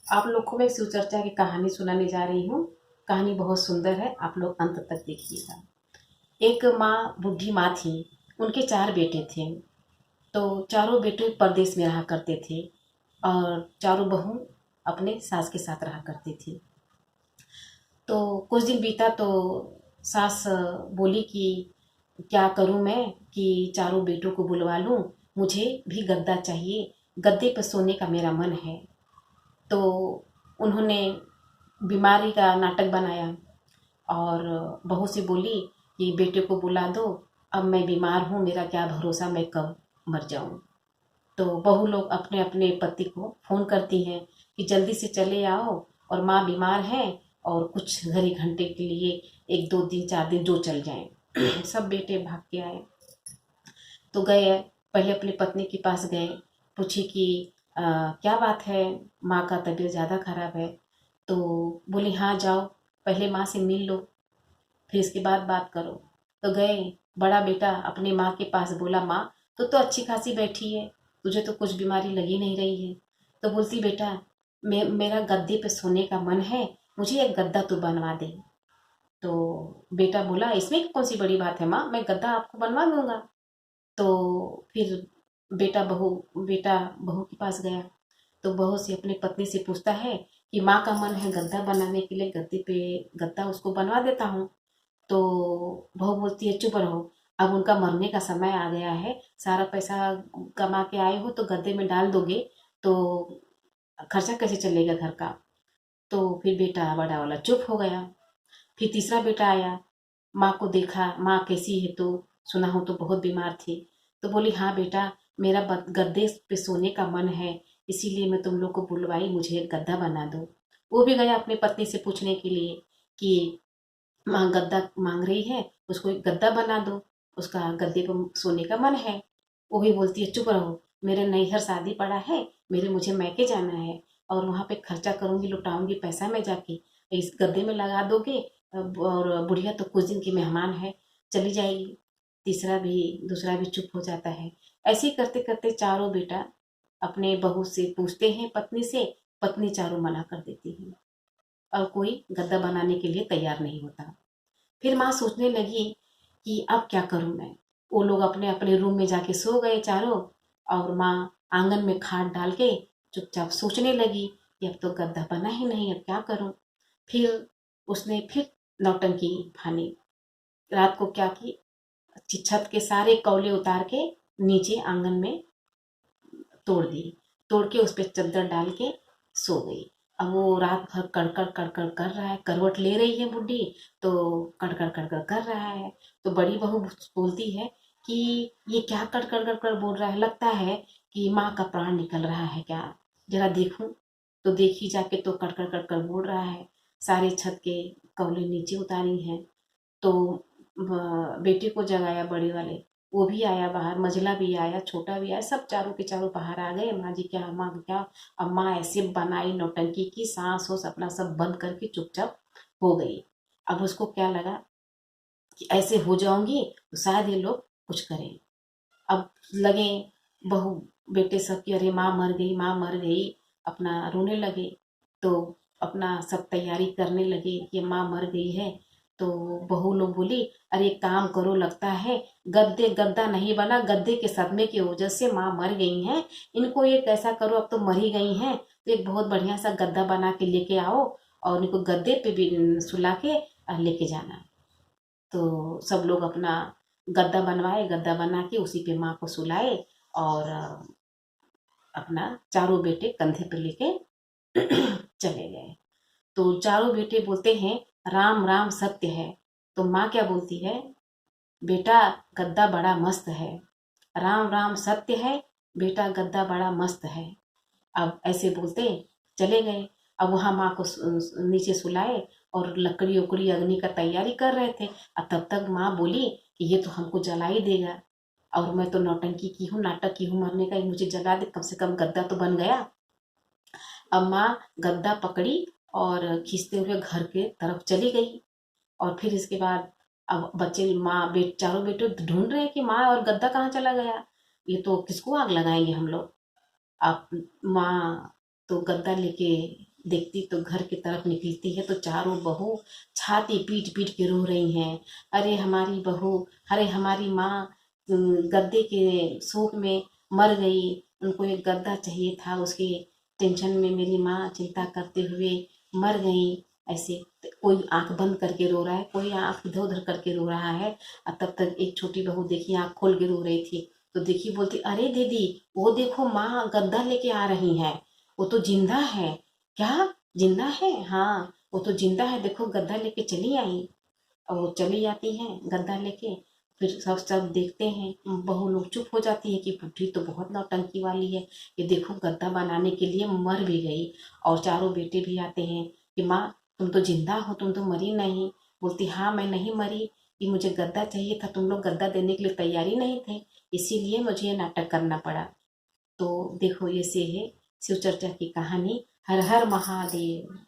आप लोग को मैं शिव चर्चा की कहानी सुनाने जा रही हूँ। कहानी बहुत सुंदर है, आप लोग अंत तक देखिएगा। एक माँ, बूढ़ी माँ थी। उनके 4 बेटे थे। तो चारों बेटे परदेश में रहा करते थे और चारों बहू अपने सास के साथ रहा करती थी। तो कुछ दिन बीता तो सास बोली कि क्या करूं मैं कि चारों बेटों को बुलवा लूं, मुझे भी गद्दा चाहिए, गद्दे पर सोने का मेरा मन है। तो उन्होंने बीमारी का नाटक बनाया और बहू से बोली कि बेटे को बुला दो, अब मैं बीमार हूँ, मेरा क्या भरोसा, मैं कब मर जाऊँ। तो बहू लोग अपने अपने पति को फ़ोन करती हैं कि जल्दी से चले आओ, और माँ बीमार है और कुछ घड़ी घंटे के लिए 1 2 दिन 4 दिन जो चल जाएं। सब बेटे भाग के आए। तो गए, पहले अपनी पत्नी के पास गए, पूछे कि क्या बात है, माँ का तबीयत ज़्यादा खराब है। तो बोली हाँ जाओ, पहले माँ से मिल लो, फिर इसके बाद बात करो। तो गए, बड़ा बेटा अपने माँ के पास बोला माँ तो अच्छी खासी बैठी है, तुझे तो कुछ बीमारी लगी नहीं रही है। तो बोलती बेटा मेरा गद्दे पे सोने का मन है, मुझे एक गद्दा तो बनवा दे। तो बेटा बोला इसमें कौन सी बड़ी बात है माँ, मैं गद्दा आपको बनवा दूंगा। तो फिर बेटा बहू के पास गया। तो बहू से अपनी पत्नी से पूछता है कि माँ का मन है गद्दा बनाने के लिए, गद्दे पे गद्दा उसको बनवा देता हूँ। तो बहू बोलती है चुप रहो, अब उनका मरने का समय आ गया है, सारा पैसा कमा के आए हो तो गद्दे में डाल दोगे तो खर्चा कैसे चलेगा घर का। तो फिर बेटा बड़ा वाला चुप हो गया। फिर तीसरा बेटा आया, माँ को देखा, माँ कैसी है, तो सुना हो तो बहुत बीमार थी। तो बोली हाँ बेटा, मेरा गद्दे पे सोने का मन है, इसीलिए मैं तुम लोग को बुलवाई, मुझे एक गद्दा बना दो। वो भी गया अपनी पत्नी से पूछने के लिए कि माँ गद्दा मांग रही है, उसको एक गद्दा बना दो, उसका गद्दे पर सोने का मन है। वो भी बोलती है चुप रहो, मेरे नैहर शादी पड़ा है, मुझे मैके जाना है और वहाँ पे खर्चा करूंगी, लुटाऊंगी पैसा मैं जाके, इस गद्दे में लगा दोगे। और बुढ़िया तो कुछ दिन की मेहमान है, चली जाएगी। दूसरा भी चुप हो जाता है। ऐसे ही करते करते चारों बेटा अपने बहू से पूछते हैं, पत्नी से, पत्नी चारों मना कर देती है और कोई गद्दा बनाने के लिए तैयार नहीं होता। फिर माँ सोचने लगी कि अब क्या करूं मैं। वो लोग अपने अपने रूम में जाके सो गए चारों, और माँ आंगन में खाट डाल के चुपचाप सोचने लगी कि अब तो गद्दा बना ही नहीं, अब क्या करूं। फिर उसने फिर नौटंकी फानी। रात को क्या की, छत के सारे कौले उतार के नीचे आंगन में तोड़ दी, तोड़ के उस पर चद्दर डाल के सो गई। अब वो रात भर कड़कड़ कड़कड़ कर रहा है, करवट ले रही है बुढ़ी, तो कड़कड़ कड़कड़ कर रहा है। तो बड़ी बहू बोलती है कि ये क्या कड़कड़ कड़कड़ बोल रहा है, लगता है कि माँ का प्राण निकल रहा है क्या, जरा देखूं। तो देखी जाके तो कड़कड़ कड़कड़ बोल रहा है। सारे छत के कौले नीचे उतारी हैं। तो बेटे को जगाया बड़े वाले, वो भी आया बाहर, मझला भी आया, छोटा भी आया, सब चारों के चारों बाहर आ गए। माँ जी क्या, अम्मा क्या। अम्मा ऐसे बनाई नौटंकी की, सांस होस अपना सब बंद करके चुपचाप हो गई। अब उसको क्या लगा कि ऐसे हो जाऊंगी तो शायद ये लोग कुछ करें। अब लगे बहू बेटे सब कि अरे माँ मर गई, माँ मर गई, अपना रोने लगे। तो अपना सब तैयारी करने लगे कि माँ मर गई है। तो बहू लोग बोली अरे एक काम करो, लगता है गद्दा नहीं बना, गद्दे के सदमे की वजह से माँ मर गई हैं, इनको एक ऐसा करो, अब तो मर ही गई हैं तो एक बहुत बढ़िया सा गद्दा बना के लेके आओ और इनको गद्दे पे भी सुला के लेके जाना। तो सब लोग अपना गद्दा बनवाए, गद्दा बना के उसी पे माँ को सुलाए और अपना चारों बेटे कंधे पे लेके चले गए। तो चारों बेटे बोलते हैं राम राम सत्य है। तो माँ क्या बोलती है, बेटा गद्दा बड़ा मस्त है, राम राम सत्य है, बेटा गद्दा बड़ा मस्त है। अब ऐसे बोलते चले गए। अब वहाँ माँ को नीचे सुलाए और लकड़ी उकड़ी अग्नि का तैयारी कर रहे थे। और तब तक माँ बोली कि ये तो हमको जला ही देगा, और मैं तो नौटंकी की हूँ, नाटक की हूँ मरने का, ये मुझे जला दे, कम से कम गद्दा तो बन गया। अब माँ गद्दा पकड़ी और खींचते हुए घर के तरफ चली गई। और फिर इसके बाद अब बच्चे चारों बेटे ढूंढ रहे हैं कि माँ और गद्दा कहाँ चला गया, ये तो किसको आग लगाएंगे हम लोग। अब माँ तो गद्दा लेके देखती तो घर की तरफ निकलती है तो चारों बहू छाती पीट पीट के रो रही हैं। अरे हमारी बहू, अरे हमारी माँ गद्दे के शोक में मर गई, उनको एक गद्दा चाहिए था, उसके टेंशन में मेरी माँ चिंता करते हुए मर गई। ऐसे तो कोई आंख बंद करके रो रहा है, कोई आंख इधर उधर करके रो रहा है। और तब तक एक छोटी बहू देखी आंख खोल के रो रही थी, तो देखी बोलती, अरे दीदी वो देखो माँ गद्दा लेके आ रही है, वो तो जिंदा है। क्या जिंदा है? हाँ वो तो जिंदा है, देखो गद्दा लेके चली आई। और वो चली जाती हैं गद्दा लेके। फिर सब सब देखते हैं, बहू लोग चुप हो जाती है कि बुढ़ी तो बहुत नौटंकी वाली है, ये देखो गद्दा बनाने के लिए मर भी गई। और चारों बेटे भी आते हैं कि माँ तुम तो जिंदा हो, तुम तो मरी नहीं। बोलती हाँ मैं नहीं मरी, कि मुझे गद्दा चाहिए था, तुम लोग गद्दा देने के लिए तैयारी नहीं थे, इसीलिए मुझे ये नाटक करना पड़ा। तो देखो ये से है शिव चर्चा की कहानी। हर हर महादेव।